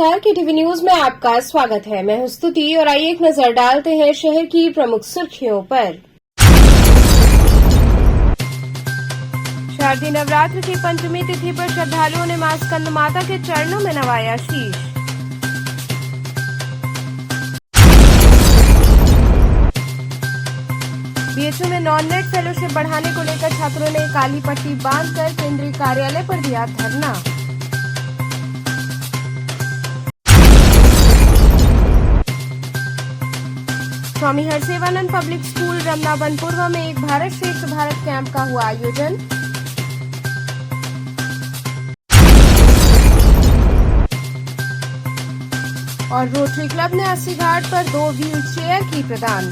नमस्कार, KTV news में आपका स्वागत है। मैं हूं स्तुति और आइए एक नजर डालते हैं शहर की प्रमुख सुर्खियों पर। शारदीय नवरात्र की पंचमी तिथि पर श्रद्धालुओं ने मां स्कंद माता के चरणों में नवाया शीश। बीएचयू में नॉन नेट फेलोशिप बढ़ाने को लेकर छात्रों ने काली पट्टी बांधकर केंद्रीय कार्यालय पर दिया धरना। स्वामी हरसेवानंद पब्लिक स्कूल रमना बनपुरवा में एक भारत श्रेष्ठ भारत कैंप का हुआ आयोजन। और रोटरी क्लब ने 80 घाट पर 2 व्हील चेयर की प्रदान।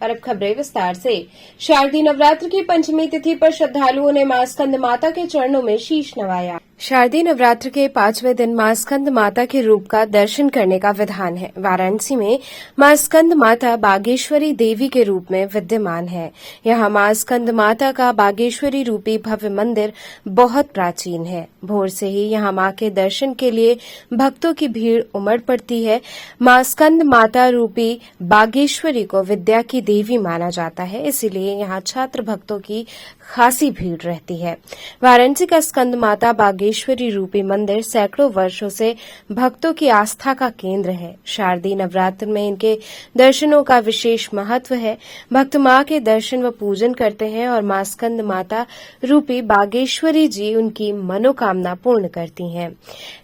और अब खबरें विस्तार से। शारदीय नवरात्र की पंचमी तिथि पर श्रद्धालुओं ने मां स्कंद माता के चरणों में शीश नवाया। शारदीय नवरात्र के 5वें दिन मां स्कंद माता के रूप का दर्शन करने का विधान है। वाराणसी में मां स्कंद माता बागेश्वरी देवी के रूप में विद्यमान है। यहां मां स्कंद माता का बागेश्वरी रूपी भव्य मंदिर बहुत प्राचीन है। भोर से ही यहां मां के दर्शन के लिए भक्तों की भीड़ उमड़ पड़ती है। मां स्कंद माता रूपी बागेश्वरी को विद्या की देवी माना जाता है, इसीलिए यहां छात्र भक्तों की खासी भीड़ रहती है। वाराणसी का स्कंद माता बागेश्वरी रूपी मंदिर सैकड़ों वर्षों से भक्तों की आस्था का केंद्र है। शारदीय नवरात्र में इनके दर्शनों का विशेष महत्व है। भक्त मां के दर्शन व पूजन करते हैं और मां स्कंद माता रूपी बागेश्वरी जी उनकी मनोकामना पूर्ण करती हैं।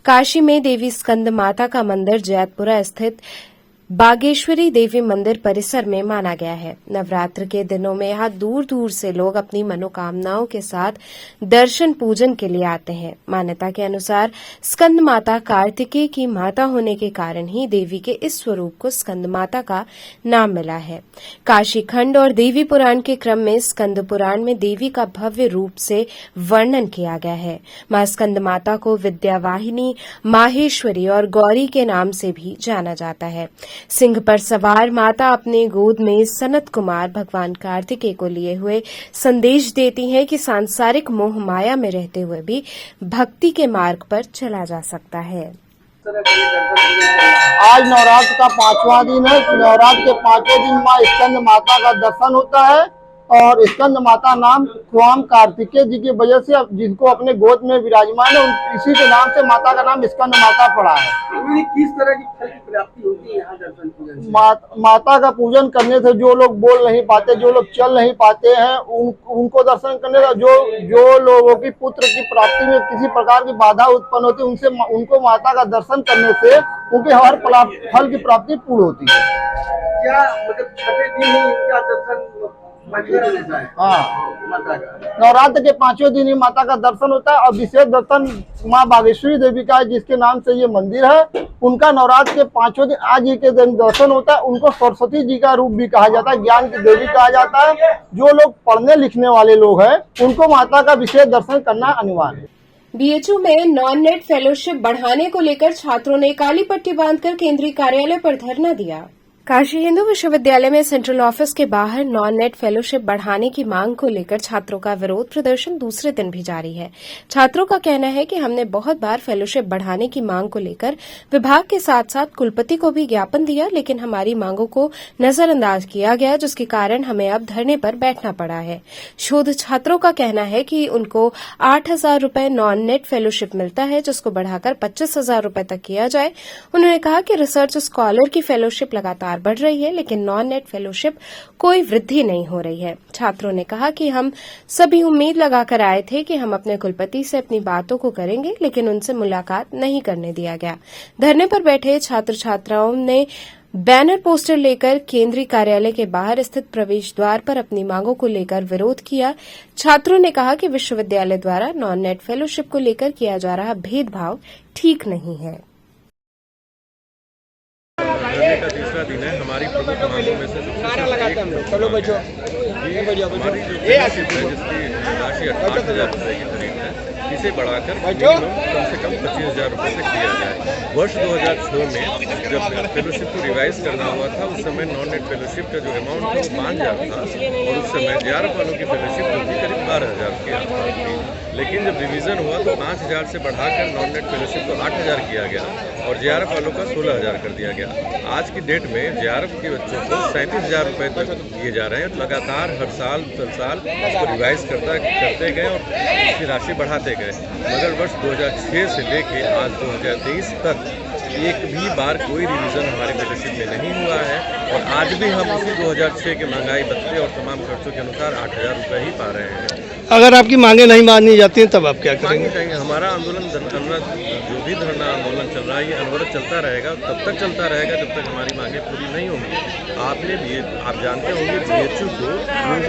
काशी में देवी स्कंद माता का मंदिर जैतपुरा स्थित बागेश्वरी देवी मंदिर परिसर में माना गया है। नवरात्र के दिनों में यहां दूर दूर से लोग अपनी मनोकामनाओं के साथ दर्शन पूजन के लिए आते हैं। मान्यता के अनुसार स्कंद माता कार्तिकेय की माता होने के कारण ही देवी के इस स्वरूप को स्कंद माता का नाम मिला है। काशी खंड और देवी पुराण के क्रम में स्कंद पुराण में देवी का भव्य रूप से वर्णन किया गया है। मां स्कंद माता को विद्यावाहिनी, माहेश्वरी और गौरी के नाम से भी जाना जाता है। सिंह पर सवार माता अपने गोद में सनत कुमार भगवान कार्तिकेय को लिए हुए संदेश देती हैं कि सांसारिक मोह माया में रहते हुए भी भक्ति के मार्ग पर चला जा सकता है। आज नवरात्र का 5वां दिन है। नवरात्र के 5वें दिन मां स्कंद माता का दर्शन होता है और स्कंद माता नाम स्वामी कार्तिकेय जी की वजह से जिनको अपने गोद में विराजमान है इसी के नाम से माता का नाम स्कंद माता पड़ा है। किस तरह की फल की प्राप्ति होती है यहाँ दर्शन पूजन से? माता का पूजन करने से जो लोग बोल नहीं पाते, जो लोग चल नहीं पाते हैं, उनको दर्शन करने का जो लोगों की पुत्र की प्राप्ति में किसी प्रकार की बाधा उत्पन्न होती है उनको माता का दर्शन करने से उनके हर फल की प्राप्ति पूर्ण होती है। क्या मतलब छठे दिन ही इनका दर्शन हाँ, नवरात्र के 5वें दिन ही माता का दर्शन होता है और विशेष दर्शन माँ बागेश्वरी देवी का है जिसके नाम से ये मंदिर है। उनका नवरात्र के 5वें दिन आज ही के दिन दर्शन होता है। उनको सरस्वती जी का रूप भी कहा जाता है, ज्ञान की देवी कहा जाता है। जो लोग पढ़ने लिखने वाले लोग हैं उनको माता का विशेष दर्शन करना अनिवार्य है। बीएचयू में नॉन नेट फेलोशिप बढ़ाने को लेकर छात्रों ने काली पट्टी बांधकर केंद्रीय कार्यालय पर धरना दिया। काशी हिंदू विश्वविद्यालय में सेंट्रल ऑफिस के बाहर नॉन नेट फेलोशिप बढ़ाने की मांग को लेकर छात्रों का विरोध प्रदर्शन दूसरे दिन भी जारी है। छात्रों का कहना है कि हमने बहुत बार फेलोशिप बढ़ाने की मांग को लेकर विभाग के साथ साथ कुलपति को भी ज्ञापन दिया, लेकिन हमारी मांगों को नजरअंदाज किया गया, जिसके कारण हमें अब धरने पर बैठना पड़ा है। शोध छात्रों का कहना है कि उनको 8,000 रूपये नॉन नेट फेलोशिप मिलता है, जिसको बढ़ाकर 25,000 रूपये तक किया जाए। उन्होंने कहा कि रिसर्च स्कॉलर की फेलोशिप लगातार बढ़ रही है, लेकिन नॉन नेट फेलोशिप कोई वृद्धि नहीं हो रही है। छात्रों ने कहा कि हम सभी उम्मीद लगाकर आए थे कि हम अपने कुलपति से अपनी बातों को करेंगे, लेकिन उनसे मुलाकात नहीं करने दिया गया। धरने पर बैठे छात्र छात्राओं ने बैनर पोस्टर लेकर केंद्रीय कार्यालय के बाहर स्थित प्रवेश द्वार पर अपनी मांगों को लेकर विरोध किया। छात्रों ने कहा कि विश्वविद्यालय द्वारा नॉन नेट फेलोशिप को लेकर किया जा रहा भेदभाव ठीक नहीं है। का तीसरा दिन है। हमारी प्रमुख मांगों में से सबसे हमारी जो जिसकी राशि 8,000 रुपये की करीब है, इसे बढ़ाकर मिनिमम कम से कम 25,000 रुपये तक दिया जाए। वर्ष 2006 में जब फेलोशिप को रिवाइज करना हुआ था उस समय नॉन नेट फेलोशिप का जो अमाउंट था वो 5,000 था और उस समय JRF वालों की फेलोशिप जो थी करीब 12,000 के आसपास थी। लेकिन जब रिवीजन हुआ तो 5,000 से बढ़ाकर नॉन नेट फेलोशिप को 8,000 किया गया और जेआरएफ वालों का 16,000 कर दिया गया। आज की डेट में जेआरएफ के बच्चों को 37,000 रुपये तक दिए जा रहे हैं। लगातार हर साल उसको रिवाइज करते गए और उसकी राशि बढ़ाते गए, मगर वर्ष 2006 से लेके आज 2023 तक एक भी बार कोई रिवीजन हमारी फेलोशिप में नहीं हुआ है और आज भी हम उसी 2006 के महंगाई भत्ते और तमाम खर्चों के अनुसार 8,000 रुपये ही पा रहे हैं। अगर आपकी मांगे नहीं मानी जाती हैं तब आप क्या करेंगे? करेंगे हमारा आंदोलन जो भी धरना आंदोलन चल रहा है ये अनवरत चलता रहेगा, तब तक चलता रहेगा जब तक हमारी मांगे पूरी नहीं होंगी। आप जानते होंगे BHU को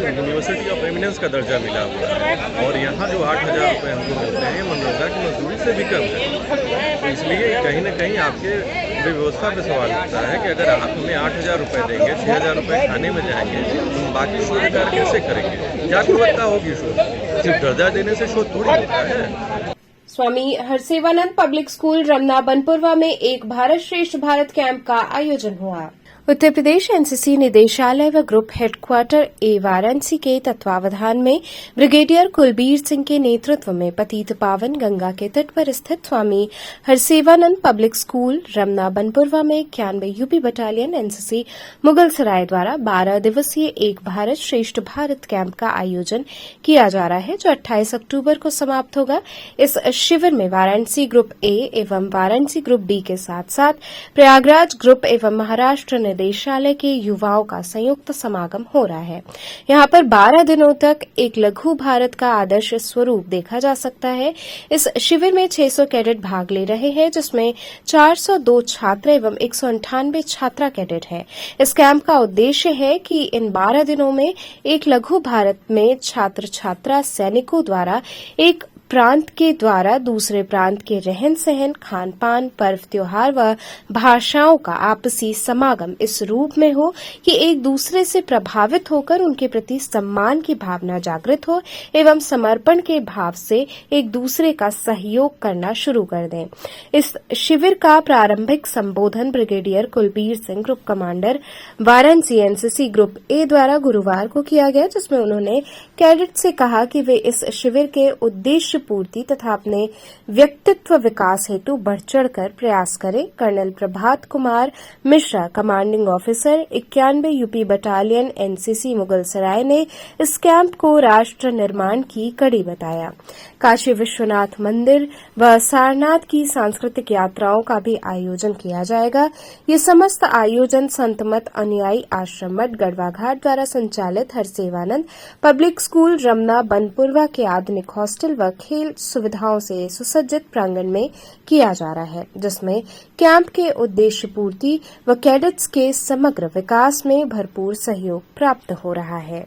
यूनिवर्सिटी ऑफ एमिनेंस का दर्जा मिला हुआ है और यहाँ जो 8,000 रुपये हमको मिलते हैं मनरेगा की मजदूरी से भी कम है। तो इसलिए कहीं ना कहीं आपके व्यवस्था पे सवाल उठता है कि अगर आप हमें 8,000 रुपये देंगे, 6,000 रुपये खाने में जाएंगे तो हम बाकी शोध कार्य कैसे करेंगे? क्या गुणवत्ता होगी शोध? सिर्फ दर्जा देने से शोध थोड़ी होता है। स्वामी हरसेवानंद पब्लिक स्कूल रमना बनपुरवा में एक भारत श्रेष्ठ भारत कैंप का आयोजन हुआ। उत्तर प्रदेश एनसीसी निदेशालय व ग्रुप हेडक्वार्टर ए वाराणसी के तत्वावधान में ब्रिगेडियर कुलबीर सिंह के नेतृत्व में पतित पावन गंगा के तट पर स्थित स्वामी हरसेवानंद पब्लिक स्कूल रमना बनपुरवा में 91 यूपी बटालियन एनसीसी मुगलसराय द्वारा 12 दिवसीय एक भारत श्रेष्ठ भारत कैंप का आयोजन किया जा रहा है, जो 28 अक्टूबर को समाप्त होगा। इस शिविर में वाराणसी ग्रुप ए एवं वाराणसी ग्रुप बी के साथ साथ प्रयागराज ग्रुप एवं महाराष्ट्र निदेशालय के युवाओं का संयुक्त समागम हो रहा है। यहां पर 12 दिनों तक एक लघु भारत का आदर्श स्वरूप देखा जा सकता है। इस शिविर में 600 कैडेट भाग ले रहे हैं, जिसमें 402 छात्र एवं 198 छात्रा कैडेट हैं। इस कैंप का उद्देश्य है कि इन 12 दिनों में एक लघु भारत में छात्र छात्रा सैनिकों द्वारा एक प्रांत के द्वारा दूसरे प्रांत के रहन सहन, खान पान, पर्व त्योहार व भाषाओं का आपसी समागम इस रूप में हो कि एक दूसरे से प्रभावित होकर उनके प्रति सम्मान की भावना जागृत हो एवं समर्पण के भाव से एक दूसरे का सहयोग करना शुरू कर दें। इस शिविर का प्रारंभिक संबोधन brigadier Kulbir Singh, group commander Varanasi NCC group A द्वारा गुरुवार को किया गया, जिसमें उन्होंने कैडेट से कहा कि वे इस शिविर के उद्देश्य पूर्ति तथा अपने व्यक्तित्व विकास हेतु बढ़ चढ़कर प्रयास करें। Colonel Prabhat Kumar Mishra, commanding officer 91 UP battalion NCC Mughalsarai ने इस कैंप को राष्ट्र निर्माण की कड़ी बताया। काशी विश्वनाथ मंदिर व सारनाथ की सांस्कृतिक यात्राओं का भी आयोजन किया जाएगा। ये समस्त आयोजन संत मत अनुयायी आश्रम मठ गढ़वा घाट द्वारा संचालित हरसेवानंद पब्लिक स्कूल रमना बनपुरवा के आधुनिक हॉस्टल व खेल सुविधाओं से सुसज्जित प्रांगण में किया जा रहा है, जिसमें कैंप के उद्देश्य पूर्ति व कैडेट्स के समग्र विकास में भरपूर सहयोग प्राप्त हो रहा है।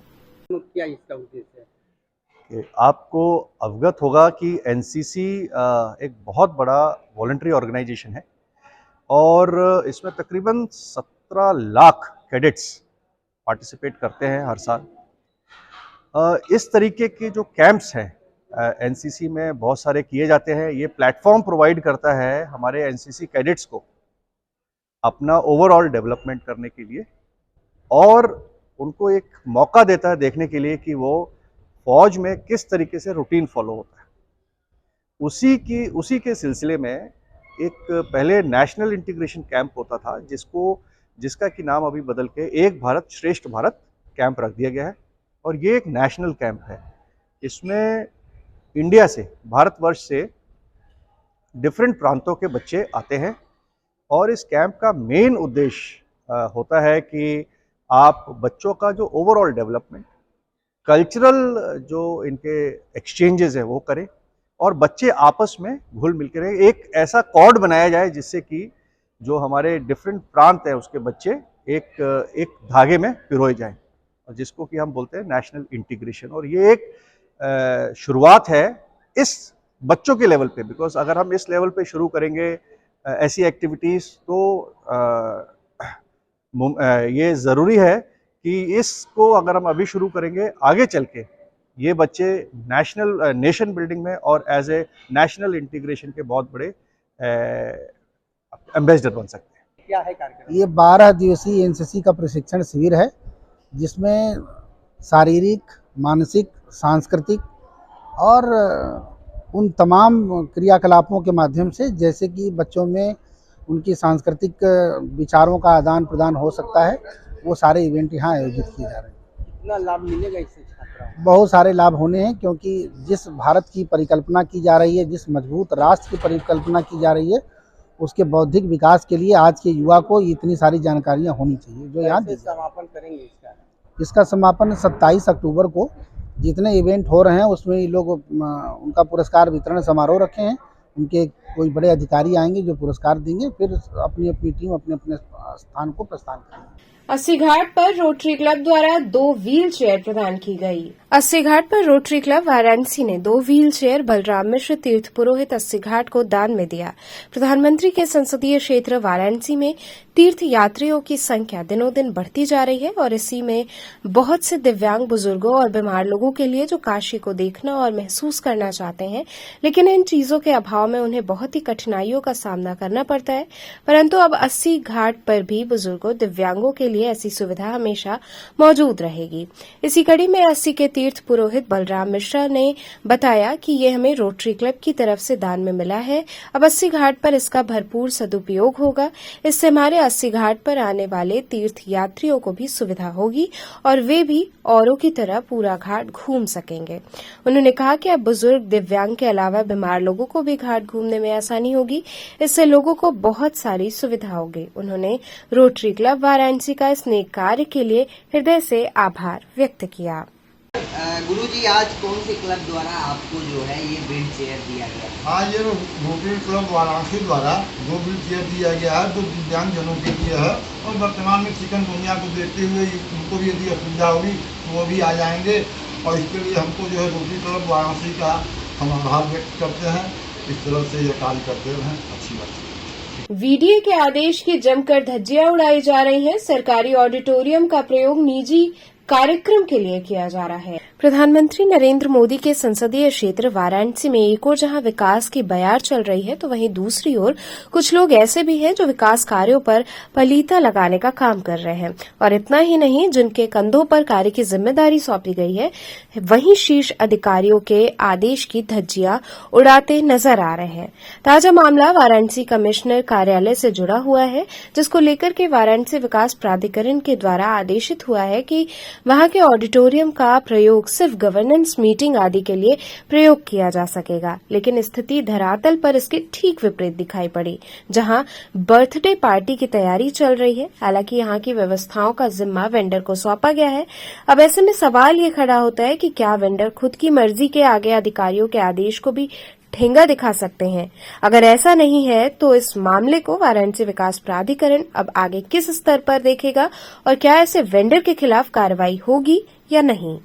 क्या इसका उद्देश्य है? आपको अवगत होगा कि एनसीसी एक बहुत बड़ा वॉलंटरी ऑर्गेनाइजेशन है और इसमें तकरीबन 17 लाख कैडेट्स पार्टिसिपेट करते हैं हर साल। इस तरीके के जो कैंप्स हैं एनसीसी में बहुत सारे किए जाते हैं। ये प्लेटफॉर्म प्रोवाइड करता है हमारे एनसीसी कैडेट्स को अपना ओवरऑल डेवलपमेंट करने के लिए और उनको एक मौका देता है देखने के लिए कि वो फौज में किस तरीके से रूटीन फॉलो होता है। उसी के सिलसिले में एक पहले नेशनल इंटीग्रेशन कैंप होता था जिसका कि नाम अभी बदल के एक भारत श्रेष्ठ भारत कैंप रख दिया गया है और ये एक नेशनल कैंप है। इसमें इंडिया से, भारतवर्ष से डिफरेंट प्रांतों के बच्चे आते हैं और इस कैंप का मेन उद्देश्य होता है कि आप बच्चों का जो ओवरऑल डेवलपमेंट, कल्चरल जो इनके एक्सचेंजेस हैं वो करें और बच्चे आपस में घुल मिल के रहें। एक ऐसा कॉर्ड बनाया जाए जिससे कि जो हमारे डिफरेंट प्रांत हैं उसके बच्चे एक धागे में पिरोए जाएं और जिसको कि हम बोलते हैं नेशनल इंटीग्रेशन। और ये एक शुरुआत है इस बच्चों के लेवल पे, बिकॉज अगर हम इस लेवल पे शुरू करेंगे ऐसी एक्टिविटीज़ तो ये ज़रूरी है कि इसको अगर हम अभी शुरू करेंगे आगे चल के ये बच्चे नेशन बिल्डिंग में और एज ए नेशनल इंटीग्रेशन के बहुत बड़े एम्बेसडर बन सकते हैं। क्या है कार्यक्रम? ये 12 दिवसीय एनसीसी का प्रशिक्षण शिविर है जिसमें शारीरिक, मानसिक, सांस्कृतिक और उन तमाम क्रियाकलापों के माध्यम से, जैसे कि बच्चों में उनकी सांस्कृतिक विचारों का आदान प्रदान हो सकता है, वो सारे इवेंट यहाँ आयोजित किए जा रहे हैं। कितना लाभ मिलेगा इससे छात्रों को? बहुत सारे लाभ होने हैं, क्योंकि जिस भारत की परिकल्पना की जा रही है, जिस मजबूत राष्ट्र की परिकल्पना की जा रही है, उसके बौद्धिक विकास के लिए आज के युवा को इतनी सारी जानकारियां होनी चाहिए जो यहाँ दी। समापन करेंगे इसका समापन 27 अक्टूबर को जितने इवेंट हो रहे हैं उसमें ये लोग उनका पुरस्कार वितरण समारोह रखे हैं। उनके कोई बड़े अधिकारी आएंगे जो पुरस्कार देंगे, फिर अपनी अपनी टीम अपने अपने स्थान को प्रस्थान करेंगे। अस्सी घाट पर रोटरी क्लब द्वारा 2 व्हील चेयर प्रदान की गई। अस्सी घाट पर रोटरी क्लब वाराणसी ने 2 व्हील चेयर बलराम मिश्र तीर्थ पुरोहित अस्सी घाट को दान में दिया। प्रधानमंत्री के संसदीय क्षेत्र वाराणसी में तीर्थ यात्रियों की संख्या दिनों दिन बढ़ती जा रही है और इसी में बहुत से दिव्यांग बुजुर्गों और बीमार लोगों के लिए जो काशी को देखना और महसूस करना चाहते हैं, लेकिन इन चीजों के अभाव में उन्हें बहुत ही कठिनाइयों का सामना करना पड़ता है। परंतु अब अस्सी घाट पर भी बुजुर्गों दिव्यांगों के लिए ऐसी सुविधा हमेशा मौजूद रहेगी। इसी कड़ी में अस्सी के तीर्थ पुरोहित बलराम मिश्रा ने बताया कि ये हमें रोटरी क्लब की तरफ से दान में मिला है। अब अस्सी घाट पर इसका भरपूर सदुपयोग होगा। इससे हमारे अस्सी घाट पर आने वाले तीर्थ यात्रियों को भी सुविधा होगी और वे भी औरों की तरह पूरा घाट घूम सकेंगे। उन्होंने कहा कि अब बुजुर्ग दिव्यांग के अलावा बीमार लोगों को भी घाट घूमने में आसानी होगी। इससे लोगों को बहुत सारी सुविधा होगी। उन्होंने रोटरी क्लब वाराणसी का इस नेक कार्य के लिए हृदय से आभार व्यक्त किया। गुरुजी, आज कौन से क्लब द्वारा आपको जो है ये व्हील चेयर दिया गया? आज ये रोटरी क्लब वाराणसी द्वारा 2 व्हील चेयर दिया गया है, जो दिव्यांग जनों के लिए है। और वर्तमान में चिकनगुनिया को देखते हुए उनको भी यदि असुविधा होगी तो वो भी आ जाएंगे। और इसके लिए हमको जो है रोटरी क्लब वाराणसी का हम आभार व्यक्त करते हैं। इस तरह से ये कार्य करते हैं, अच्छी बात है। वीडीए के आदेश की जमकर धज्जियां उड़ाई जा रही हैं। सरकारी ऑडिटोरियम का प्रयोग निजी कार्यक्रम के लिए किया जा रहा है। प्रधानमंत्री नरेंद्र मोदी के संसदीय क्षेत्र वाराणसी में एक ओर जहां विकास की बयार चल रही है, तो वहीं दूसरी ओर कुछ लोग ऐसे भी हैं जो विकास कार्यों पर पलीता लगाने का काम कर रहे हैं। और इतना ही नहीं, जिनके कंधों पर कार्य की जिम्मेदारी सौंपी गई है, वहीं शीर्ष अधिकारियों के आदेश की धज्जियां उड़ाते नजर आ रहे हैं। ताजा मामला वाराणसी कमिश्नर कार्यालय से जुड़ा हुआ है, जिसको लेकर के वाराणसी विकास प्राधिकरण के द्वारा आदेशित हुआ है कि वहां के ऑडिटोरियम का प्रयोग सिर्फ गवर्नेंस मीटिंग आदि के लिए प्रयोग किया जा सकेगा। लेकिन स्थिति धरातल पर इसके ठीक विपरीत दिखाई पड़ी, जहां बर्थडे पार्टी की तैयारी चल रही है। हालांकि यहां की व्यवस्थाओं का जिम्मा वेंडर को सौंपा गया है। अब ऐसे में सवाल ये खड़ा होता है कि क्या वेंडर खुद की मर्जी के आगे अधिकारियों के आदेश को भी ठेंगा दिखा सकते हैं? अगर ऐसा नहीं है तो इस मामले को वाराणसी विकास प्राधिकरण अब आगे किस स्तर पर देखेगा और क्या ऐसे वेंडर के खिलाफ कार्रवाई होगी या नहीं?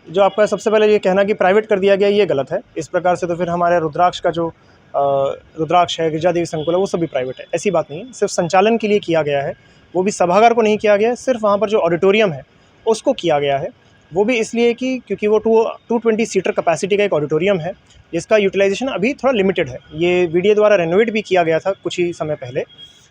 जो आपका सबसे पहले ये कहना कि प्राइवेट कर दिया गया, ये गलत है। इस प्रकार से तो फिर हमारे रुद्राक्ष का जो रुद्राक्ष है, गिरिजा देवी संकुल है, वो सभी प्राइवेट है। ऐसी बात नहीं है। सिर्फ संचालन के लिए किया गया है, वो भी सभागार को नहीं किया गया है। सिर्फ वहाँ पर जो ऑडिटोरियम है उसको किया गया है। वो भी इसलिए कि क्योंकि वो 220 सीटर कैपेसिटी का एक ऑडिटोरियम है, जिसका यूटिलाइजेशन अभी थोड़ा लिमिटेड है। ये वीडीए द्वारा रेनोवेट भी किया गया था कुछ ही समय पहले।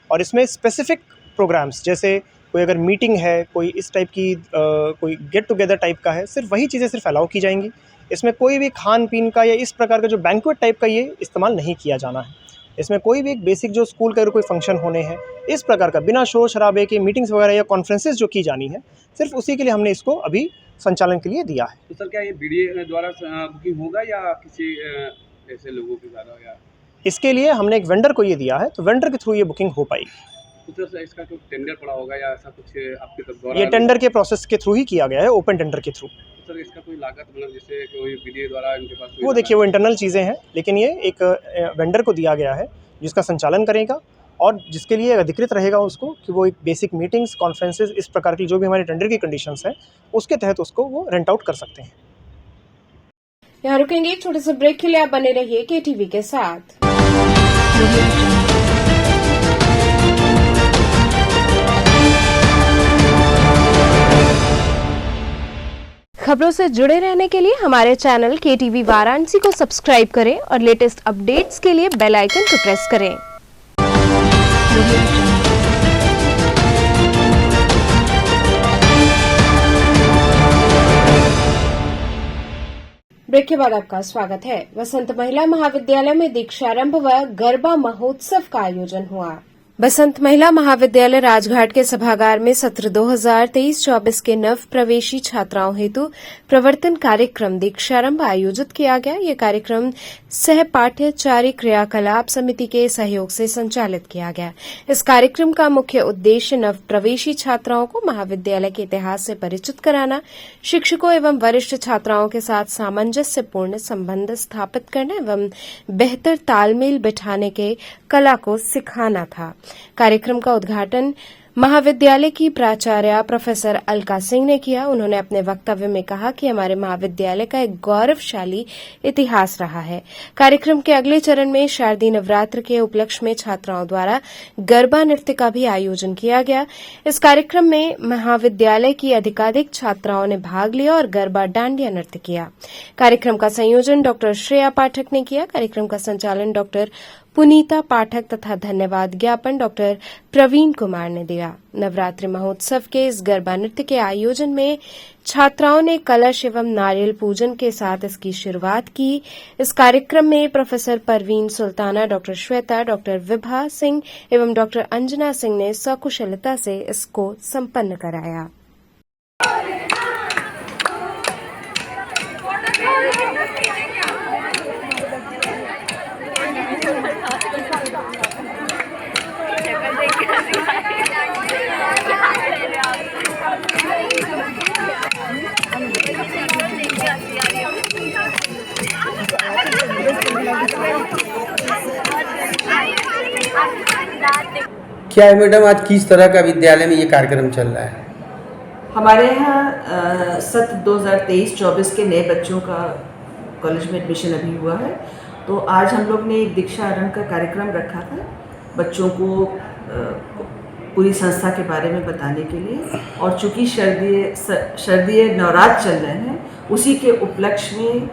और इसमें स्पेसिफिक प्रोग्राम्स, जैसे कोई अगर मीटिंग है, कोई इस टाइप की कोई गेट टुगेदर टाइप का है, सिर्फ वही चीज़ें सिर्फ अलाउ की जाएंगी। इसमें कोई भी खान पीन का या इस प्रकार का जो बैंक्वेट टाइप का ये इस्तेमाल नहीं किया जाना है। इसमें कोई भी एक बेसिक जो स्कूल का कोई फंक्शन होने हैं, इस प्रकार का बिना शोर शराबे के मीटिंग्स वगैरह या कॉन्फ्रेंसेस जो की जानी है, सिर्फ उसी के लिए हमने इसको अभी संचालन के लिए दिया है। तो सर, क्या ये बीडीए द्वारा बुकिंग होगा या किसी ऐसे लोगों के द्वारा? या इसके लिए हमने एक वेंडर को ये दिया है, तो वेंडर के थ्रू ये बुकिंग हो पाएगी। तो सर, इसका कोई टेंडर पड़ा होगा या ऐसा कुछ आपके तरफ द्वारा? ये टेंडर के प्रोसेस के थ्रू ही किया गया है, ओपन टेंडर के थ्रू। तो सर, इसका कोई लागत, मतलब जैसे कोई बीडीए द्वारा इनके पास वो देखिए, वो इंटरनल चीज़ें हैं, लेकिन ये एक वेंडर को दिया गया है जिसका संचालन करेगा और जिसके लिए अधिकृत रहेगा उसको कि वो एक बेसिक मीटिंग्स, कॉन्फ्रेंसेस, इस प्रकार की जो भी हमारे टेंडर की कंडीशंस हैं, उसके तहत उसको वो रेंट आउट कर सकते हैं। यहाँ रुकेंगे एक छोटे से ब्रेक के लिए। आप बने रहिए केटीवी के साथ। खबरों से जुड़े रहने के लिए हमारे चैनल केटीवी वाराणसी को सब्सक्राइब करें और लेटेस्ट अपडेट्स के लिए बेल आइकन को प्रेस करें। ब्रेक के बाद आपका स्वागत है। बसंत महिला महाविद्यालय में दीक्षारंभ व गरबा महोत्सव का आयोजन हुआ। बसंत महिला महाविद्यालय राजघाट के सभागार में सत्र 2023-24 के नव प्रवेशी छात्राओं हेतु प्रवर्तन कार्यक्रम दीक्षारंभ आयोजित किया गया। यह कार्यक्रम सहपाठ्यचारी क्रियाकलाप समिति के सहयोग से संचालित किया गया। इस कार्यक्रम का मुख्य उद्देश्य नव प्रवेशी छात्राओं को महाविद्यालय के इतिहास से परिचित कराना, शिक्षकों एवं वरिष्ठ छात्राओं के साथ सामंजस्यपूर्ण संबंध स्थापित करना एवं बेहतर तालमेल बिठाने के कला को सिखाना था। कार्यक्रम का उद्घाटन महाविद्यालय की प्राचार्य प्रोफेसर अलका सिंह ने किया। उन्होंने अपने वक्तव्य में कहा कि हमारे महाविद्यालय का एक गौरवशाली इतिहास रहा है। कार्यक्रम के अगले चरण में शारदीय नवरात्र के उपलक्ष्य में छात्राओं द्वारा गरबा नृत्य का भी आयोजन किया गया। इस कार्यक्रम में महाविद्यालय की अधिकाधिक छात्राओं ने भाग लिया और गरबा डांडिया नृत्य किया। कार्यक्रम का संयोजन डॉ श्रेया पाठक ने किया। कार्यक्रम का संचालन डॉ पुनीता पाठक तथा धन्यवाद ज्ञापन डॉ प्रवीण कुमार ने दिया। नवरात्रि महोत्सव के इस गरबा नृत्य के आयोजन में छात्राओं ने कलश एवं नारियल पूजन के साथ इसकी शुरुआत की। इस कार्यक्रम में प्रोफेसर परवीन सुल्ताना, डॉ श्वेता, डॉ विभा सिंह एवं डॉ अंजना सिंह ने सकुशलता से इसको संपन्न कराया। क्या है मैडम, आज किस तरह का विद्यालय में ये कार्यक्रम चल रहा है? हमारे यहाँ सत्र 2023-24 के नए बच्चों का कॉलेज में एडमिशन अभी हुआ है, तो आज हम लोग ने एक दीक्षारंभ का कार्यक्रम रखा था बच्चों को पूरी संस्था के बारे में बताने के लिए। और चूँकि शरदीय नवरात्र चल रहे हैं, उसी के उपलक्ष्य में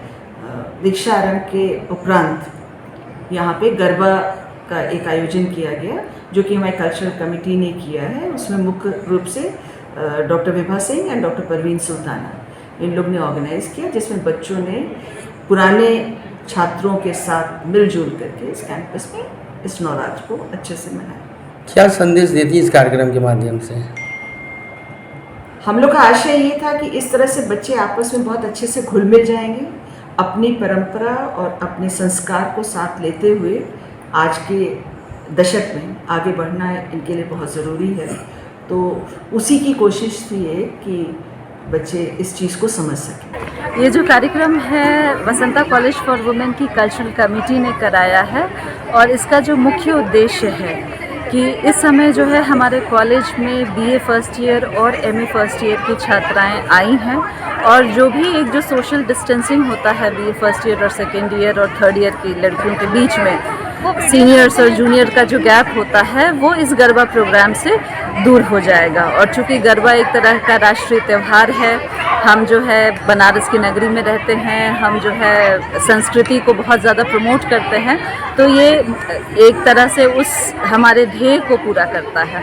दीक्षारंभ के उपरांत यहाँ पे गरबा का एक आयोजन किया गया, जो कि हमारे कल्चरल कमेटी ने किया है। उसमें मुख्य रूप से doctor Vibha Singh and doctor Parveen Sultana इन लोग ने ऑर्गेनाइज किया, जिसमें बच्चों ने पुराने छात्रों के साथ मिलजुल करके इस कैंपस में इस नवरात्र को अच्छे से मनाया। क्या संदेश देती है इस कार्यक्रम के माध्यम से? हम लोग का आशय ये था कि इस तरह से बच्चे आपस में बहुत अच्छे से घुल मिल जाएंगे, अपनी परंपरा और अपने संस्कार को साथ लेते हुए आज के दशक में आगे बढ़ना इनके लिए बहुत ज़रूरी है। तो उसी की कोशिश थी कि बच्चे इस चीज़ को समझ सकें। ये जो कार्यक्रम है वसंता कॉलेज फॉर वुमेन की कल्चरल कमेटी ने कराया है, और इसका जो मुख्य उद्देश्य है कि इस समय जो है हमारे कॉलेज में बीए फर्स्ट ईयर और एमए फर्स्ट ईयर की छात्राएं आई हैं, और जो भी एक जो सोशल डिस्टेंसिंग होता है बीए फर्स्ट ईयर और सेकेंड ईयर और थर्ड ईयर की लड़कियों के बीच में, सीनियर्स और जूनियर का जो गैप होता है वो इस गरबा प्रोग्राम से दूर हो जाएगा। और चूँकि गरबा एक तरह का राष्ट्रीय त्यौहार है, हम जो है बनारस की नगरी में रहते हैं, हम जो है संस्कृति को बहुत ज़्यादा प्रमोट करते हैं, तो ये एक तरह से उस हमारे ध्येय को पूरा करता है।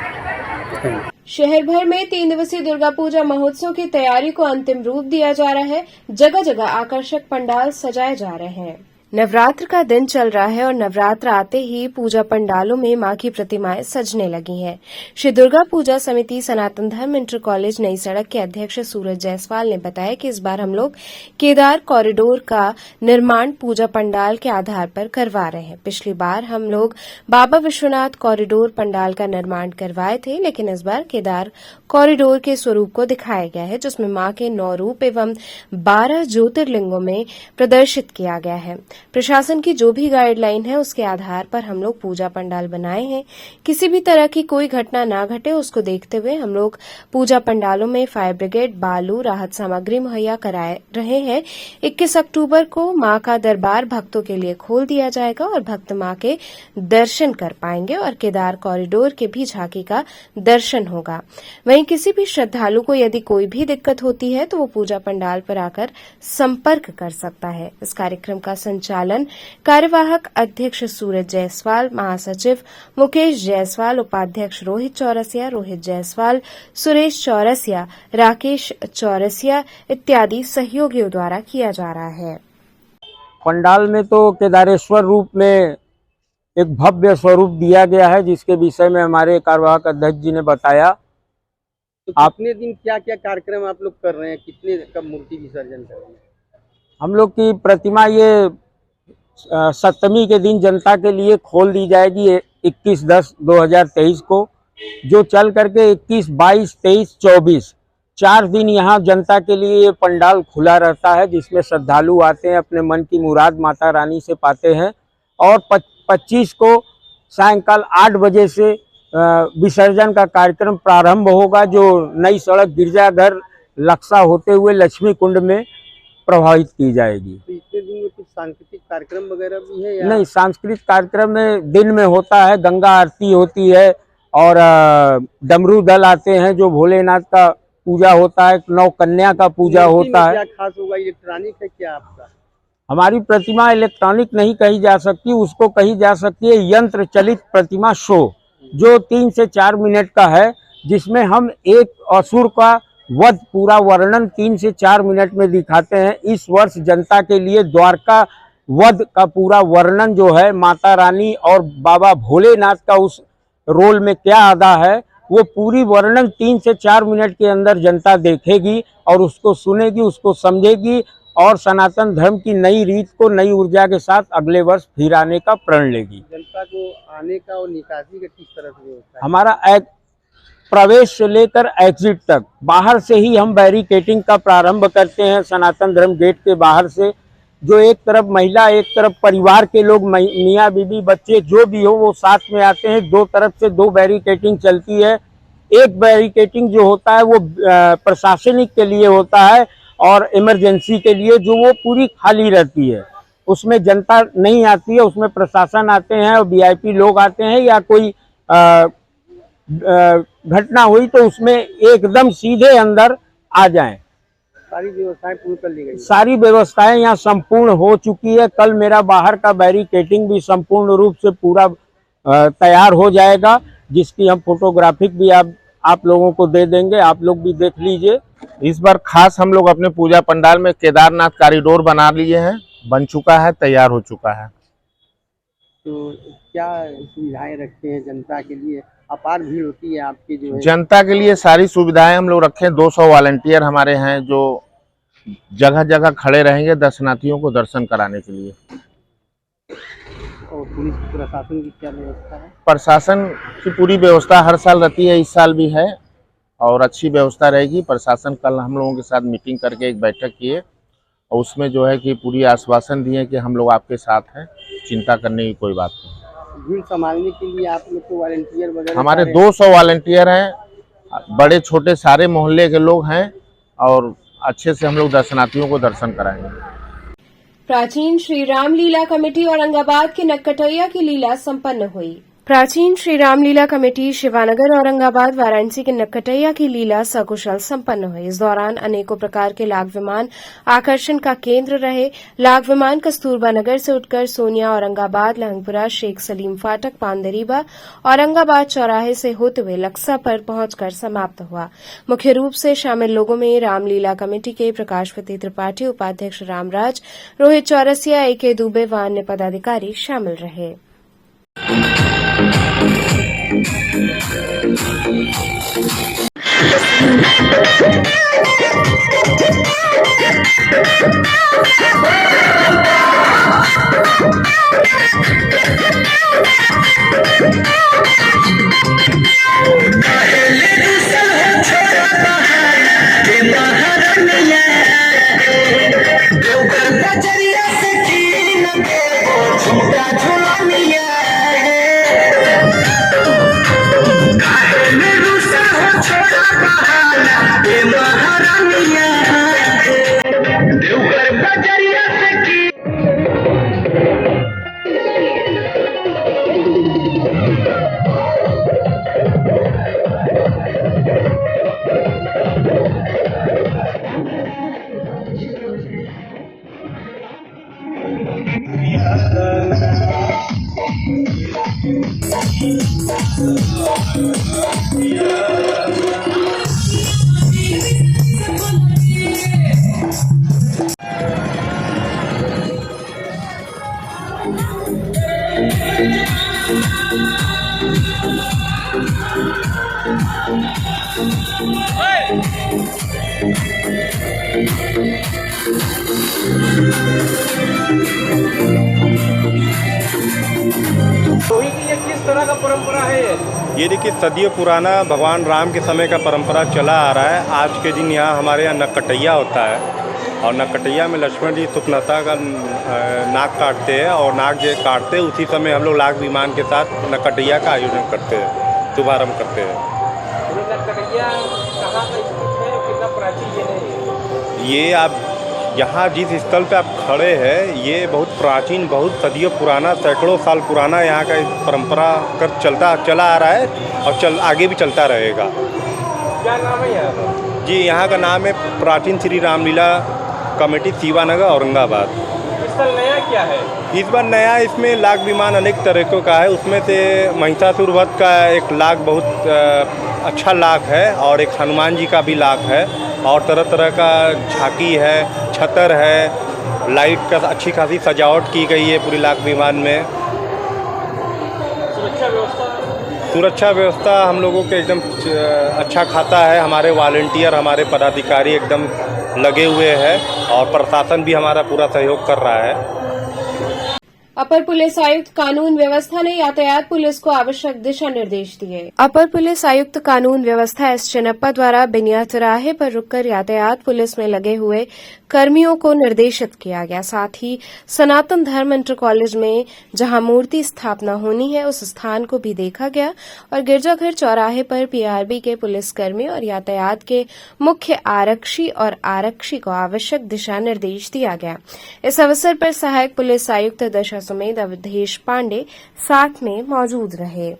शहर भर में 3 दिवसीय दुर्गा पूजा महोत्सव की तैयारी को अंतिम रूप दिया जा रहा है। जगह जगह आकर्षक पंडाल सजाए जा रहे हैं। नवरात्र का दिन चल रहा है और नवरात्र आते ही पूजा पंडालों में मां की प्रतिमाएं सजने लगी हैं। श्री दुर्गा पूजा समिति सनातन धर्म इंटर कॉलेज नई सड़क के अध्यक्ष सूरज जायसवाल ने बताया कि इस बार हम लोग केदार कॉरिडोर का निर्माण पूजा पंडाल के आधार पर करवा रहे हैं। पिछली बार हम लोग बाबा विश्वनाथ कॉरिडोर पंडाल का निर्माण करवाए थे, लेकिन इस बार केदार कॉरिडोर के स्वरूप को दिखाया गया है, जिसमें मां के 9 रूप एवं 12 ज्योतिर्लिंगों में प्रदर्शित किया गया है। प्रशासन की जो भी गाइडलाइन है उसके आधार पर हम लोग पूजा पंडाल बनाए हैं। किसी भी तरह की कोई घटना ना घटे उसको देखते हुए हम लोग पूजा पंडालों में फायर ब्रिगेड, बालू, राहत सामग्री मुहैया करा रहे हैं। 21 अक्टूबर को मां का दरबार भक्तों के लिए खोल दिया जाएगा और भक्त मां के दर्शन कर पाएंगे और केदार कॉरिडोर के भी झांकी का दर्शन होगा। वहीं किसी भी श्रद्धालु को यदि कोई भी दिक्कत होती है तो वो पूजा पंडाल पर आकर संपर्क कर सकता है। इस कार्यक्रम का संचालन कार्यवाहक अध्यक्ष सूरज जायसवाल, महासचिव मुकेश जायसवाल, उपाध्यक्ष रोहित जायसवाल, सुरेश चौरसिया, राकेश चौरसिया इत्यादि सहयोगियों द्वारा किया जा रहा है। पंडाल में तो केदारेश्वर रूप में एक भव्य स्वरूप दिया गया है, जिसके विषय में हमारे कार्यवाहक अध्यक्ष जी ने बताया। तो कितने दिन क्या क्या कार्यक्रम आप लोग कर रहे हैं, कितने कब मूर्ति विसर्जन कर रहे हैं? हम लोग की प्रतिमा ये सप्तमी के दिन जनता के लिए खोल दी जाएगी 21/10/2023 को, जो चल करके 21, 22, 23, 24 4 दिन यहाँ जनता के लिए ये पंडाल खुला रहता है, जिसमें श्रद्धालु आते हैं, अपने मन की मुराद माता रानी से पाते हैं। और 25 को सायंकाल 8 बजे से विसर्जन का कार्यक्रम प्रारंभ होगा, जो नई सड़क गिरजाघर लक्सा होते हुए लक्ष्मी कुंड में प्रभावित की जाएगी। तो इतने दिन में कुछ सांस्कृतिक कार्यक्रम वगैरह भी है या? नहीं, सांस्कृतिक कार्यक्रम में दिन में होता है, गंगा आरती होती है और डमरू दल आते हैं, जो भोलेनाथ का पूजा होता है, नौ कन्या का पूजा होता है। क्या खास होगा, इलेक्ट्रॉनिक है क्या आपका? हमारी प्रतिमा इलेक्ट्रॉनिक नहीं कही जा सकती, उसको कही जा सकती है यंत्र चलित प्रतिमा शो, जो 3 से 4 मिनट का है, जिसमें हम एक असुर का वध पूरा वर्णन 3 से 4 मिनट में दिखाते हैं। इस वर्ष जनता के लिए द्वारका वध का पूरा वर्णन जो है, माता रानी और बाबा भोलेनाथ का उस रोल में क्या अदा है, वो पूरी वर्णन 3 से 4 मिनट के अंदर जनता देखेगी और उसको सुनेगी, उसको समझेगी और सनातन धर्म की नई रीत को नई ऊर्जा के साथ अगले वर्ष फिर आने का प्रण लेगी। जनता को आने का और निकासी का किस तरह से व्यवस्था है? हमारा प्रवेश से लेकर एग्जिट तक बाहर से ही हम बैरिकेटिंग का प्रारंभ करते हैं। सनातन धर्म गेट के बाहर से, जो एक तरफ महिला, एक तरफ परिवार के लोग, मियाँ बीबी बच्चे जो भी हो, वो साथ में आते हैं। 2 तरफ से 2 बैरिकेटिंग चलती है। एक बैरिकेटिंग जो होता है वो प्रशासनिक के लिए होता है और इमरजेंसी के लिए, जो वो पूरी खाली रहती है, उसमें जनता नहीं आती है, उसमें प्रशासन आते हैं और वीआईपी लोग आते हैं, या कोई घटना हुई तो उसमें एकदम सीधे अंदर आ जाएं। सारी व्यवस्थाएं पूरी कर ली गई? सारी व्यवस्थाएं यहाँ संपूर्ण हो चुकी है। कल मेरा बाहर का बैरिकेटिंग भी संपूर्ण रूप से पूरा तैयार हो जाएगा, जिसकी हम फोटोग्राफिक भी आप लोगों को दे देंगे, आप लोग भी देख लीजिए। इस बार खास हम लोग अपने पूजा पंडाल में केदारनाथ कॉरिडोर बना लिए हैं, बन चुका है, तैयार हो चुका है। तो क्या सुविधाएं रखते हैं जनता के लिए? अपार भीड़ होती है आपकी जो है? जनता के लिए सारी सुविधाएं हम लोग रखे हैं। 200 वॉलंटियर हमारे हैं, जो जगह जगह खड़े रहेंगे दर्शनार्थियों को दर्शन कराने के लिए। और पुलिस प्रशासन की क्या व्यवस्था है? प्रशासन की पूरी व्यवस्था हर साल रहती है, इस साल भी है और अच्छी व्यवस्था रहेगी। प्रशासन कल हम लोगों के साथ मीटिंग करके एक बैठक किए और उसमें जो है कि पूरी आश्वासन दिए कि हम लोग आपके साथ हैं, चिंता करने की कोई बात नहीं। भीड़ संभालने के लिए आप लोग को वॉलंटियर वगैरह? हमारे 200 वॉलंटियर हैं, बड़े छोटे सारे मोहल्ले के लोग हैं और अच्छे से हम लोग दर्शनार्थियों को दर्शन कराएंगे। प्राचीन श्री रामलीला कमेटी औरंगाबाद के नक्कटैया की लीला संपन्न हुई। प्राचीन श्री रामलीला कमेटी शिवानगर औरंगाबाद वाराणसी के नक्कटैया की लीला सकुशल संपन्न हुई। इस दौरान अनेकों प्रकार के लाग विमान आकर्षण का केंद्र रहे। लाग विमान कस्तूरबा नगर से उठकर सोनिया, औरंगाबाद, लहंगपुरा, शेख सलीम फाटक, पांदरीबा, औरंगाबाद चौराहे से होते हुए लक्सा पर पहुंचकर समाप्त हुआ। मुख्य रूप से शामिल लोगों में रामलीला कमेटी के प्रकाशपति त्रिपाठी, उपाध्यक्ष रामराज, रोहित चौरसिया, AK दुबे व अन्य पदाधिकारी शामिल रहे। लोही की ये किस तरह का परंपरा है? ये देखिए सदियों पुराना भगवान राम के समय का परंपरा चला आ रहा है। आज के दिन यहाँ हमारे यहाँ नकटैया होता है और नकटैया में लक्ष्मण जी सुपनता का नाक काटते हैं और नाक जो काटते हैं उसी समय हम लोग लाख विमान के साथ नकटैया का आयोजन करते हैं, शुभारम्भ करते हैं। नकटैया कहाँ का स्थित है, कितना प्राचीन है? ये आप यहाँ जिस स्थल पे आप खड़े हैं ये बहुत प्राचीन, बहुत सदियों पुराना, सैकड़ों साल पुराना यहाँ का परंपरा कर चला आ रहा है और आगे भी चलता रहेगा। क्या नाम है यहाँ? जी यहाँ का नाम है प्राचीन श्री रामलीला कमेटी शिवानगर औरंगाबाद। इस साल नया क्या है? इस बार नया इसमें लाख विमान अनेक तरीकों का है। उसमें से महिषासुर वध का एक लाख बहुत अच्छा लाख है और एक हनुमान जी का भी लाख है और तरह तरह का झांकी है, छतर है, लाइट का अच्छी खासी सजावट की गई है पूरी लाख विमान में। सुरक्षा व्यवस्था हम लोगों के एकदम अच्छा खाता है। हमारे वॉलंटियर, हमारे पदाधिकारी एकदम लगे हुए हैं और प्रशासन भी हमारा पूरा सहयोग कर रहा है। अपर पुलिस आयुक्त कानून व्यवस्था ने यातायात पुलिस को आवश्यक दिशा निर्देश दिए। अपर पुलिस आयुक्त कानून व्यवस्था एस चेन्नप्पा द्वारा बिनिया चौराहे पर रुककर यातायात पुलिस में लगे हुए कर्मियों को निर्देशित किया गया। साथ ही सनातन धर्म इंटर कॉलेज में जहां मूर्ति स्थापना होनी है उस स्थान को भी देखा गया और गिरजाघर चौराहे पर पीआरबी के पुलिसकर्मी और यातायात के मुख्य आरक्षी और आरक्षी को आवश्यक दिशा निर्देश दिया गया। इस अवसर पर सहायक पुलिस आयुक्त दशा समेत अवधेश पांडे साथ में मौजूद रहे।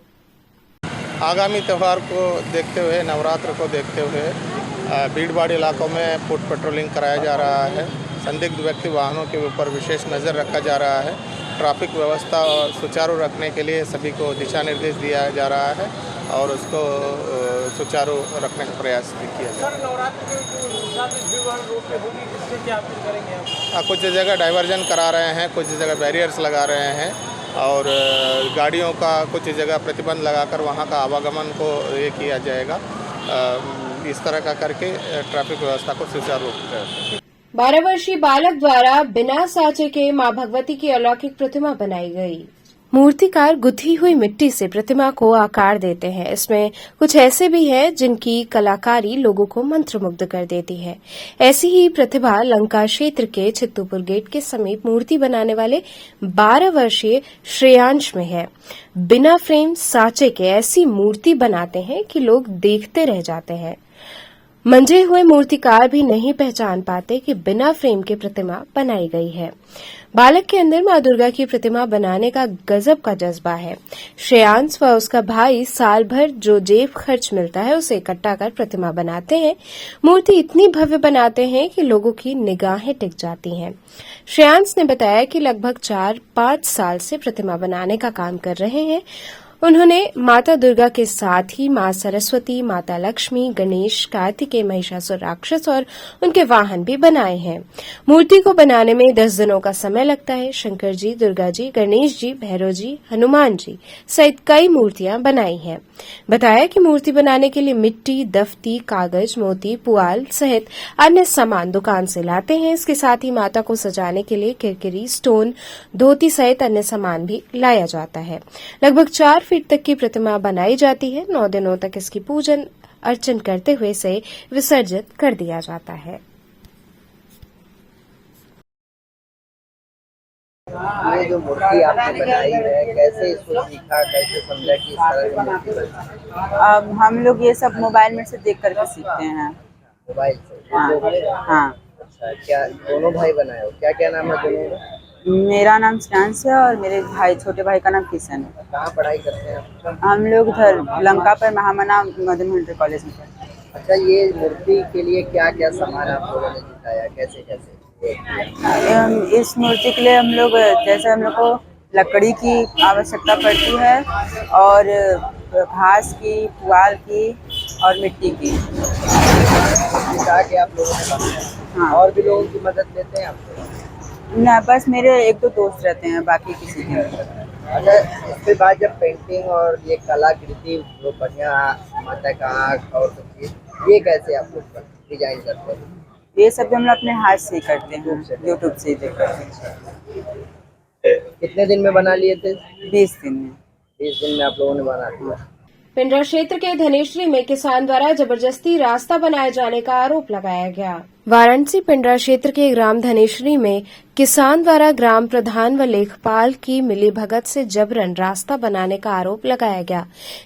आगामी त्यौहार को देखते हुए, नवरात्र को देखते हुए भीड़ भाड़ इलाकों में फुट पेट्रोलिंग कराया जा रहा है। संदिग्ध व्यक्ति वाहनों के ऊपर विशेष नज़र रखा जा रहा है। ट्रैफिक व्यवस्था सुचारू रखने के लिए सभी को दिशा निर्देश दिया जा रहा है और उसको सुचारू रखने का प्रयास भी किया जा रहा है। कुछ जगह डाइवर्जन करा रहे हैं, कुछ जगह बैरियर्स लगा रहे हैं और गाड़ियों का कुछ जगह प्रतिबंध लगाकर वहां का आवागमन को ये किया जाएगा। इस तरह का करके ट्रैफिक व्यवस्था को सुचारू रूप से 12 वर्षीय बालक द्वारा बिना साँचे के मां भगवती की अलौकिक प्रतिमा बनाई गई। मूर्तिकार गुथी हुई मिट्टी से प्रतिमा को आकार देते हैं। इसमें कुछ ऐसे भी हैं जिनकी कलाकारी लोगों को मंत्रमुग्ध कर देती है। ऐसी ही प्रतिभा लंका क्षेत्र के चित्तूपुर गेट के समीप मूर्ति बनाने वाले 12 वर्षीय श्रेयांश में है। बिना फ्रेम साँचे के ऐसी मूर्ति बनाते हैं कि लोग देखते रह जाते हैं। मंजे हुए मूर्तिकार भी नहीं पहचान पाते कि बिना फ्रेम के प्रतिमा बनाई गई है। बालक के अंदर मां दुर्गा की प्रतिमा बनाने का गजब का जज्बा है। श्रेयांश व उसका भाई साल भर जो जेब खर्च मिलता है उसे इकट्ठा कर प्रतिमा बनाते हैं। मूर्ति इतनी भव्य बनाते हैं कि लोगों की निगाहें टिक जाती हैं। श्रेयांश ने बताया कि लगभग 4-5 साल से प्रतिमा बनाने का काम कर रहे हैं। उन्होंने माता दुर्गा के साथ ही मां सरस्वती, माता लक्ष्मी, गणेश, कार्तिकेय, महिषासुर राक्षस और उनके वाहन भी बनाए हैं। मूर्ति को बनाने में 10 दिनों का समय लगता है। शंकर जी, दुर्गा जी, गणेश जी, भैरव जी, हनुमान जी सहित कई मूर्तियां बनाई हैं। बताया कि मूर्ति बनाने के लिए मिट्टी, दफ्ती, कागज, मोती, पुआल सहित अन्य सामान दुकान से लाते हैं। इसके साथ ही माता को सजाने के लिए किरकिरी, स्टोन, धोती सहित अन्य सामान भी लाया जाता है। लगभग 4 फीट तक की प्रतिमा बनाई जाती है। 9 दिनों तक इसकी पूजन अर्चन करते हुए इसे विसर्जित कर दिया जाता है। ये जो मूर्ति आपने बनाई है, कैसे इसको सीखा, कैसे समझा कि इस तरह की मूर्ति बनी? हम लोग ये सब मोबाइल में से देख करके सीखते हैं। मोबाइल से? हाँ। अच्छा, क्या दोनों भाई बनाए हो? क्या क्या नाम है दोनों का? मेरा नाम श्रेयांश है और मेरे भाई छोटे भाई का नाम किशन है। कहाँ पढ़ाई करते हैं आप? हम लोग इधर लंका पर महामना मदन इंटर कॉलेज में। अच्छा, ये मूर्ति के लिए क्या क्या सामान आप लोगों ने जुटाया, कैसे कैसे? इस मूर्ति के लिए हम लोग जैसे हम लोग को लकड़ी की आवश्यकता पड़ती है और घास की, पुआल की और मिट्टी की। आप लोगों ने बनाया? हाँ। और भी लोगों की मदद लेते हैं आप? ना बस मेरे 1-2 दोस्त रहते हैं, बाकी किसी के नहीं। अच्छा, इसके बाद जब पेंटिंग और ये कलाकृति जो बढ़िया माता का आँख और सब चीज, ये कैसे आप लोग डिजाइन करते हैं? ये सब भी हम लोग अपने हाथ से ही करते हैं, यूट्यूब से ही देख करते हैं। कितने दिन में बना लिए थे? 20 दिन में। 20 दिन में आप लोगों ने बना दिया। पिंडरा क्षेत्र के धनेश्वरी में किसान द्वारा जबरदस्ती रास्ता बनाए जाने का आरोप लगाया गया। वाराणसी पिंडरा क्षेत्र के ग्राम धनेश्वरी में किसान द्वारा ग्राम प्रधान व लेखपाल की मिलीभगत से जबरन रास्ता बनाने का आरोप लगाया गया।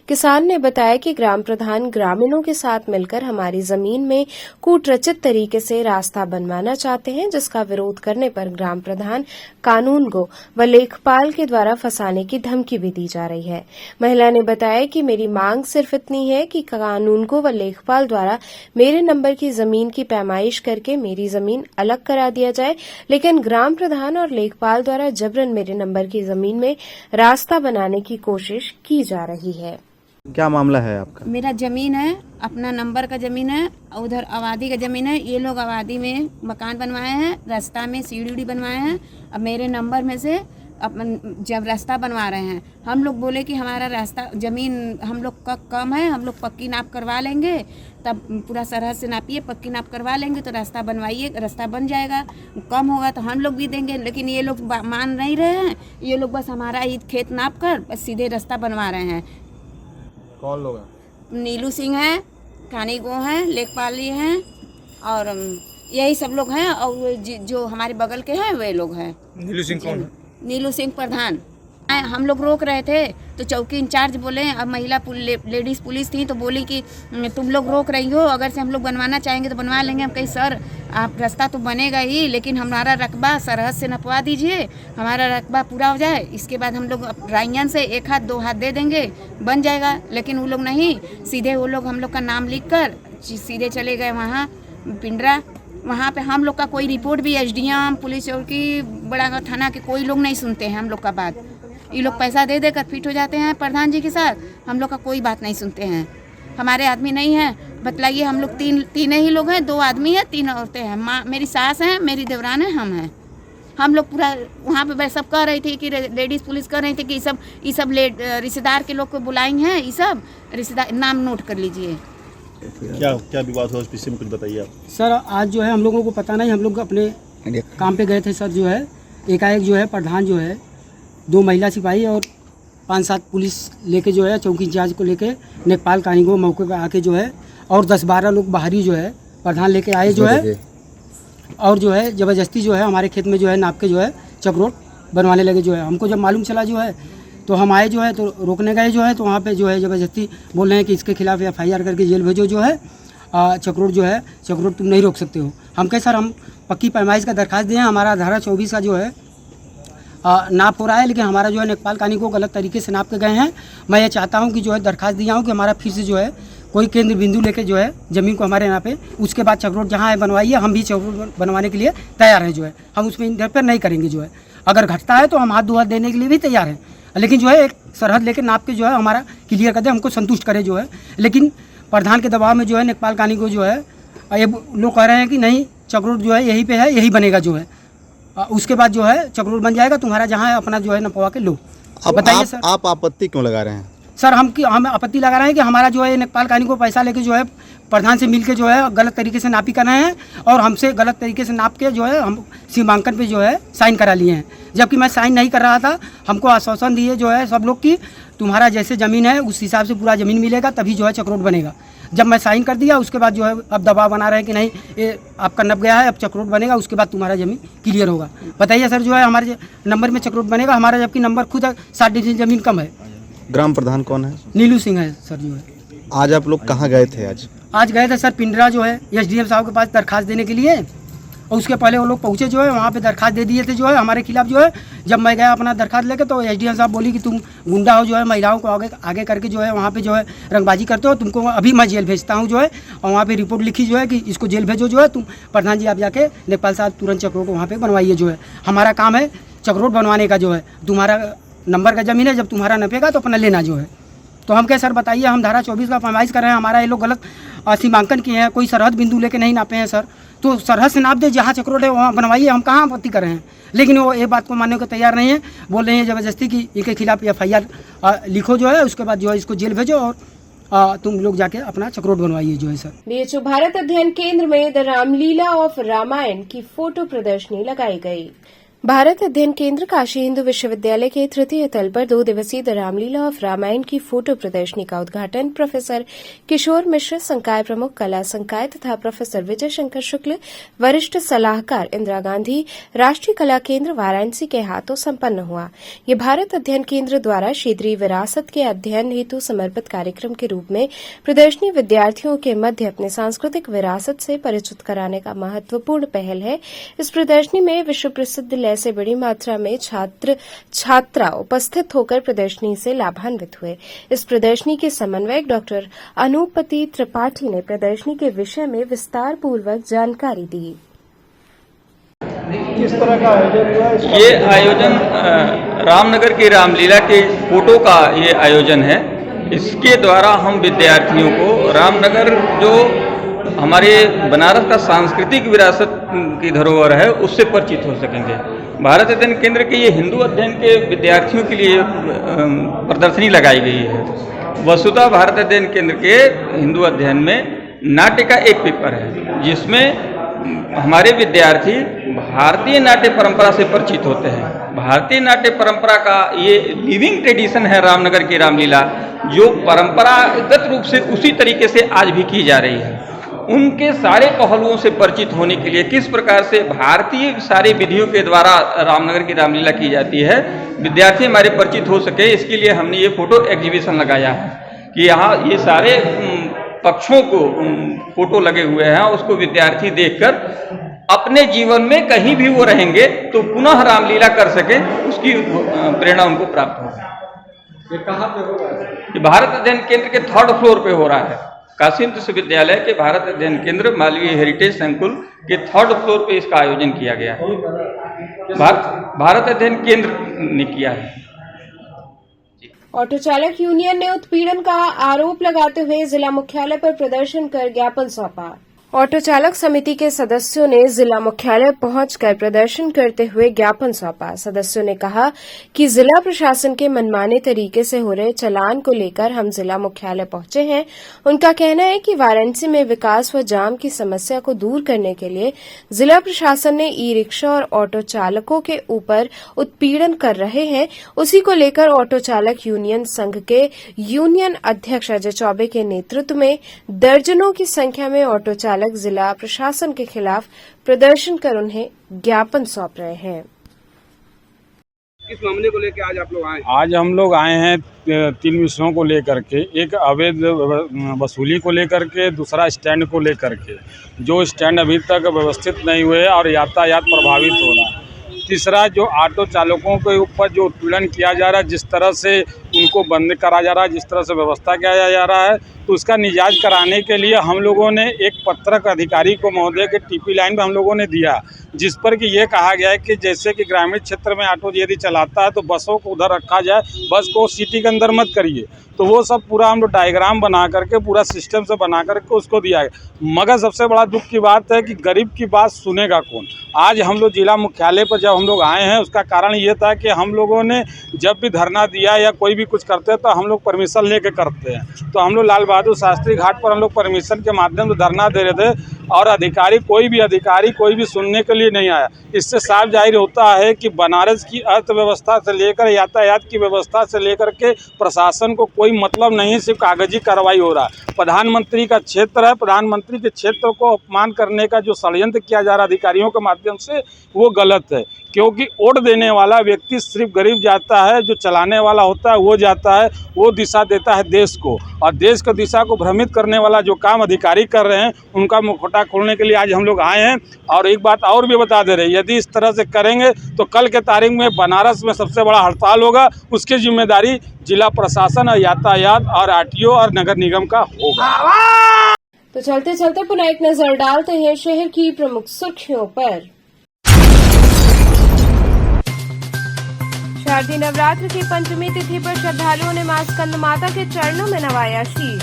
किसान ने बताया कि ग्राम प्रधान ग्रामीणों के साथ मिलकर हमारी जमीन में कूटरचित तरीके से रास्ता बनवाना चाहते हैं, जिसका विरोध करने पर ग्राम प्रधान कानून को व लेखपाल के द्वारा फंसाने की धमकी भी दी जा रही है। महिला ने बताया कि मेरी मांग सिर्फ इतनी है कि कानून को व लेखपाल द्वारा मेरे नंबर की जमीन की पैमाइश करके मेरी जमीन अलग करा दिया जाए, लेकिन ग्राम प्रधान और लेखपाल द्वारा जबरन मेरे नंबर की जमीन में रास्ता बनाने की कोशिश की जा रही है। क्या मामला है आपका? मेरा जमीन है, अपना नंबर का जमीन है, उधर आबादी का जमीन है। ये लोग आबादी में मकान बनवाए हैं, रास्ता में सीढ़ी बनवाए हैं। अब मेरे नंबर में से अपन जब रास्ता बनवा रहे हैं, हम लोग बोले कि हमारा रास्ता जमीन हम लोग का कम है, हम लोग पक्की नाप करवा लेंगे, तब पूरा सरहद से नापिए, पक्की नाप करवा लेंगे तो रास्ता बनवाइए, रास्ता बन जाएगा। कम होगा तो हम लोग भी देंगे, लेकिन ये लोग मान नहीं रहे हैं। ये लोग बस हमारा ही खेत नाप कर बस सीधे रास्ता बनवा रहे हैं। कौन लोग हैं? नीलू सिंह है, कानी गो हैं, लेखपाली हैं और यही सब लोग हैं। और जो हमारे बगल के हैं वे लोग हैं। नीलू सिंह कौन है? नीलू सिंह प्रधान। हम लोग रोक रहे थे तो चौकी इंचार्ज बोले, अब महिला लेडीज़ पुलिस थी तो बोली कि तुम लोग रोक रही हो, अगर से हम लोग बनवाना चाहेंगे तो बनवा लेंगे। हम कहीं सर आप रास्ता तो बनेगा ही, लेकिन हमारा रकबा सरहद से नपवा दीजिए, हमारा रकबा पूरा हो जाए, इसके बाद हम लोग रायन से 1 हाथ 2 हाथ दे देंगे, बन जाएगा। लेकिन वो लोग नहीं, सीधे वो लोग हम लोग का नाम लिख कर सीधे चले गए वहाँ पिंडरा। वहाँ पे हम लोग का कोई रिपोर्ट भी एसडीएम पुलिस चौकी बड़ा थाना के कोई लोग नहीं सुनते हैं हम लोग का बात। ये लोग पैसा दे देकर फिट हो जाते हैं प्रधान जी के साथ, हम लोग का कोई बात नहीं सुनते हैं। हमारे आदमी नहीं है, बतलाइए। हम लोग तीन ही लोग हैं, 2 आदमी हैं, 3 औरतें हैं। माँ मेरी सास है, मेरी देवरान है, हम हैं। हम लोग पूरा वहाँ पे सब कह रही थी कि लेडीज़ पुलिस कह रही थी कि ये सब रिश्तेदार के लोग को बुलाएंगे हैं, ये सब रिश्तेदार नाम नोट कर लीजिए। क्या विवाद हुआ, उस विषय में कुछ बताइए आप। सर आज जो है हम लोगों को पता नहीं, हम लोग अपने काम पे गए थे सर। जो है एकाएक जो है प्रधान जो है 2 महिला सिपाही और 5-7 पुलिस लेके जो है चौकी इंचार्ज को लेके नेपाल कानीगो मौके पे आके जो है और 10-12 लोग बाहरी जो है प्रधान लेके आए जो है, और जो है ज़बरदस्ती जो है हमारे खेत में जो है नाप के जो है चक्रोट बनवाने लगे। जो है हमको जब मालूम चला जो है तो हम आए जो है तो रोकने गए जो है, तो वहाँ पे जो है ज़बरदस्ती बोल रहे हैं कि इसके खिलाफ़ FIR करके जेल भेजो। जो है चक्रोट जो है चक्रोट तुम नहीं रोक सकते हो। हम कहे सर हम पक्की पैमाइश का दरख्वास्त दिए हैं, हमारा धारा 24 का जो है नाप हो रहा है, लेकिन हमारा जो है नेपाल कानी को गलत तरीके से नाप के गए हैं। मैं ये चाहता हूँ कि जो है दरख्वास्त दिया हूँ कि हमारा फिर से जो है कोई केंद्र बिंदु लेके जो है ज़मीन को हमारे यहाँ पे, उसके बाद चक्रोट जहाँ है बनवाइए, हम भी चक्रोट बनवाने के लिए तैयार हैं। जो है हम उसमें इंटरफेयर नहीं करेंगे। जो है अगर घटता है तो हम हाथ 2 हाथ देने के लिए भी तैयार हैं, लेकिन जो है एक सरहद लेके नाप के जो है हमारा क्लियर कर दे, हमको संतुष्ट करे। जो है लेकिन प्रधान के दबाव में जो है नेपाल कानी को जो है ये लोग कह रहे हैं कि नहीं चक्रोट जो है यहीं पे है, यही बनेगा। जो है उसके बाद जो है चक्रोट बन जाएगा, तुम्हारा जहाँ है अपना जो है नपवा के लो। बताइए सर आप आपत्ति क्यों लगा रहे हैं? सर हम आपत्ति लगा रहे हैं कि हमारा जो है नेपाल कानी को पैसा लेके जो है प्रधान से मिलके जो है गलत तरीके से नापी कर रहे हैं, और हमसे गलत तरीके से नाप के जो है हम सीमांकन पे जो है साइन करा लिए हैं, जबकि मैं साइन नहीं कर रहा था। हमको आश्वासन दिए जो है सब लोग की तुम्हारा जैसे ज़मीन है उस हिसाब से पूरा ज़मीन मिलेगा, तभी जो है चक्रोट बनेगा। जब मैं साइन कर दिया उसके बाद जो है अब दबाव बना रहे हैं कि नहीं ये आपका नप गया है, अब चक्रोट बनेगा, उसके बाद तुम्हारा ज़मीन क्लियर होगा। बताइए सर जो है हमारे नंबर में चक्रोट बनेगा, हमारा जबकि नंबर खुद 60 डिवीजन ज़मीन कम है। ग्राम प्रधान कौन है? नीलू सिंह है सर। जो है आज आप लोग कहाँ गए थे? आज गए थे सर पिंडरा जो है SDM साहब के पास दरखास्त देने के लिए, और उसके पहले वो लोग पहुँचे जो है वहाँ पे दरखास्त दे दिए थे जो है हमारे खिलाफ। जो है जब मैं गया अपना दरखास्त लेके तो SDM साहब बोली कि तुम गुंडा हो, जो है महिलाओं को आगे करके जो है वहाँ पे जो है रंगबाजी करते हो, तुमको अभी मैं जेल भेजता हूँ। जो है और वहाँ पे रिपोर्ट लिखी जो है कि इसको जेल भेजो। जो है तुम प्रधान जी आप जाके नेपाल साहब तुरंत चक्रोट को वहाँ पर बनवाइए। जो है हमारा काम है चक्रोट बनवाने का। जो है तुम्हारा नंबर का ज़मीन है, जब तुम्हारा नपेगा तो अपना लेना। जो है तो हम कहे सर बताइए हम धारा 24 का पैमाइश कर रहे हैं, हमारा ये लोग गलत सीमांकन किए हैं, कोई सरहद बिंदु लेके नहीं नापे हैं सर। तो सरहद से नाप दे, जहाँ चक्रोट है वहाँ बनवाइए, हम कहाँ आपत्ति कर रहे हैं। लेकिन वो ये बात को मानने को तैयार नहीं है, बोल रहे हैं ज़बरदस्ती कि इनके खिलाफ FIR लिखो जो है, उसके बाद जो है इसको जेल भेजो और तुम लोग जाके अपना चक्रोट बनवाइए जो है सर। BHU भारत अध्ययन केंद्र में द रामलीला ऑफ रामायण की फोटो प्रदर्शनी लगाई गई। भारत अध्ययन केंद्र काशी हिंदू विश्वविद्यालय के तृतीय तल पर 2 दिवसीय द रामलीला ऑफ रामायण की फोटो प्रदर्शनी का उद्घाटन प्रोफेसर किशोर मिश्र, संकाय प्रमुख कला संकाय तथा प्रोफेसर विजय शंकर शुक्ल, वरिष्ठ सलाहकार इंदिरा गांधी राष्ट्रीय कला केंद्र वाराणसी के हाथों संपन्न हुआ। ये भारत अध्ययन केंद्र द्वारा क्षेत्रीय विरासत के अध्ययन हेतु समर्पित कार्यक्रम के रूप में प्रदर्शनी विद्यार्थियों के मध्य अपने सांस्कृतिक विरासत से परिचित कराने का महत्वपूर्ण पहल है। इस प्रदर्शनी में विश्व प्रसिद्ध से बड़ी मात्रा में छात्र छात्रा उपस्थित होकर प्रदर्शनी से लाभान्वित हुए। इस प्रदर्शनी के समन्वयक डॉक्टर अनुपति त्रिपाठी ने प्रदर्शनी के विषय में विस्तार पूर्वक जानकारी दी। किस तरह का आयोजन हुआ? ये आयोजन रामनगर की रामलीला के फोटो का ये आयोजन है। इसके द्वारा हम विद्यार्थियों को रामनगर जो हमारे बनारस का सांस्कृतिक विरासत की धरोहर है उससे परिचित हो सकेंगे। भारत अध्ययन केंद्र के ये हिंदू अध्ययन के विद्यार्थियों के लिए प्रदर्शनी लगाई गई है। वसुधा भारत अध्ययन केंद्र के हिंदू अध्ययन में नाट्य का एक पेपर है, जिसमें हमारे विद्यार्थी भारतीय नाट्य परंपरा से परिचित होते हैं। भारतीय नाट्य परंपरा का ये लिविंग ट्रेडिशन है रामनगर की रामलीला, जो परंपरागत रूप से उसी तरीके से आज भी की जा रही है। उनके सारे पहलुओं से परिचित होने के लिए किस प्रकार से भारतीय सारी विधियों के द्वारा रामनगर की रामलीला की जाती है, विद्यार्थी हमारे परिचित हो सके, इसके लिए हमने ये फोटो एग्जीबिशन लगाया है कि यहाँ ये सारे पक्षों को फोटो लगे हुए हैं, उसको विद्यार्थी देखकर अपने जीवन में कहीं भी वो रहेंगे तो पुनः रामलीला कर सके, उसकी प्रेरणा उनको प्राप्त होगी। ये कहाँ पे हो रहा है? ये भारत अध्ययन केंद्र के 3rd फ्लोर पे हो रहा है। काशी हिंदू विश्वविद्यालय के भारत अध्ययन केंद्र मालवीय हेरिटेज संकुल के 3rd फ्लोर पे इसका आयोजन किया गया है। भारत अध्ययन केंद्र ने किया है। ऑटो चालक यूनियन ने उत्पीड़न का आरोप लगाते हुए जिला मुख्यालय पर प्रदर्शन कर ज्ञापन सौंपा। ऑटो चालक समिति के सदस्यों ने जिला मुख्यालय पहुंचकर प्रदर्शन करते हुए ज्ञापन सौंपा। सदस्यों ने कहा कि जिला प्रशासन के मनमाने तरीके से हो रहे चालान को लेकर हम जिला मुख्यालय पहुंचे हैं। उनका कहना है कि वाराणसी में विकास व जाम की समस्या को दूर करने के लिए जिला प्रशासन ने ई-रिक्शा और ऑटो चालकों के ऊपर उत्पीड़न कर रहे हैं। उसी को लेकर ऑटो चालक यूनियन संघ के यूनियन अध्यक्ष अजय चौबे के नेतृत्व में दर्जनों की संख्या में ऑटो चालक जिला प्रशासन के खिलाफ प्रदर्शन कर उन्हें ज्ञापन सौंप रहे हैं। किस मामले को लेकर आज आप लोग आए? आज हम लोग आए हैं 3 विषयों को लेकर के। एक अवैध वसूली को लेकर के, दूसरा स्टैंड को लेकर के, जो स्टैंड अभी तक व्यवस्थित नहीं हुए और यातायात प्रभावित हो रहा है। तीसरा, जो ऑटो चालकों के ऊपर जो उत्पीड़न किया जा रहा है, जिस तरह से उनको बंद करा जा रहा है, जिस तरह से व्यवस्था किया जा रहा है, तो उसका निजाज कराने के लिए हम लोगों ने एक पत्रक अधिकारी को महोदय के TP लाइन पर हम लोगों ने दिया, जिस पर कि ये कहा गया है कि जैसे कि ग्रामीण क्षेत्र में ऑटो यदि चलाता है तो बसों को उधर रखा जाए, बस को सिटी के अंदर मत करिए। तो वो सब पूरा हम लोग डायग्राम बना करके पूरा सिस्टम से बना करके उसको दिया है। मगर सबसे बड़ा दुख की बात है कि गरीब की बात सुनेगा कौन। आज हम लोग जिला मुख्यालय पर जब हम लोग आए हैं, उसका कारण ये था कि हम लोगों ने जब भी धरना दिया या कोई भी कुछ करते हैं तो हम लोग परमिशन लेके करते हैं। तो हम लोग लाल बहादुर शास्त्री घाट पर हम लोग परमिशन के माध्यम से धरना दे रहे थे और अधिकारी कोई भी सुनने के लिए नहीं आया। इससे साफ जाहिर होता है कि बनारस की अर्थव्यवस्था से लेकर यातायात की व्यवस्था से लेकर के प्रशासन को कोई मतलब नहीं, सिर्फ कागजी कार्रवाई हो रहा है। प्रधानमंत्री का क्षेत्र है, प्रधानमंत्री के क्षेत्र को अपमान करने का जो षड्यंत्र किया जा रहा है अधिकारियों के माध्यम से, वो गलत है। क्योंकि वोट देने वाला व्यक्ति सिर्फ गरीब जाता है, जो चलाने वाला होता है वो जाता है, वो दिशा देता है देश को, और देश की दिशा को भ्रमित करने वाला जो काम अधिकारी कर रहे हैं उनका मुखौटा खोलने के लिए आज हम लोग आए हैं। और एक बात और भी बता दे रहे हैं, यदि इस तरह से करेंगे तो कल के तारीख में बनारस में सबसे बड़ा हड़ताल होगा, उसकी जिम्मेदारी जिला प्रशासन और यातायात और RTO और नगर निगम का होगा। तो चलते चलते पुनः एक नजर डालते हैं शहर की प्रमुख सुर्खियों पर। शारदीय नवरात्र की पंचमी तिथि पर श्रद्धालुओं ने मां स्कंद माता के चरणों में नवाया शीश।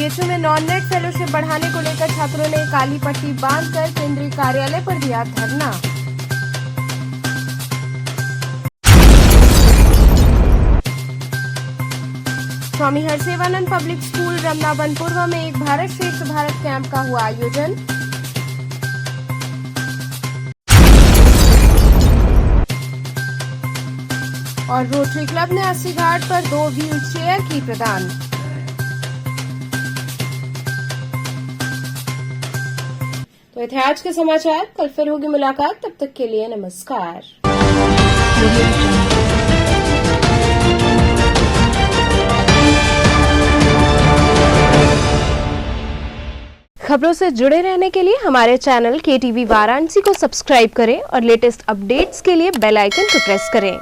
बीएचयू में नॉन नेट फेलोशिप बढ़ाने को लेकर छात्रों ने काली पट्टी बांधकर केंद्रीय कार्यालय पर दिया धरना। स्वामी हरसेवानंद पब्लिक स्कूल रमना बनपुरवा में एक भारत श्रेष्ठ भारत कैंप का हुआ आयोजन। और रोटरी क्लब ने अस्सी घाट पर 2 व्हील चेयर की प्रदान। तो ये थे आज के समाचार। कल फिर होगी मुलाकात, तब तक के लिए नमस्कार। खबरों से जुड़े रहने के लिए हमारे चैनल KTV वाराणसी को सब्सक्राइब करें और लेटेस्ट अपडेट्स के लिए बेल आइकन को प्रेस करें।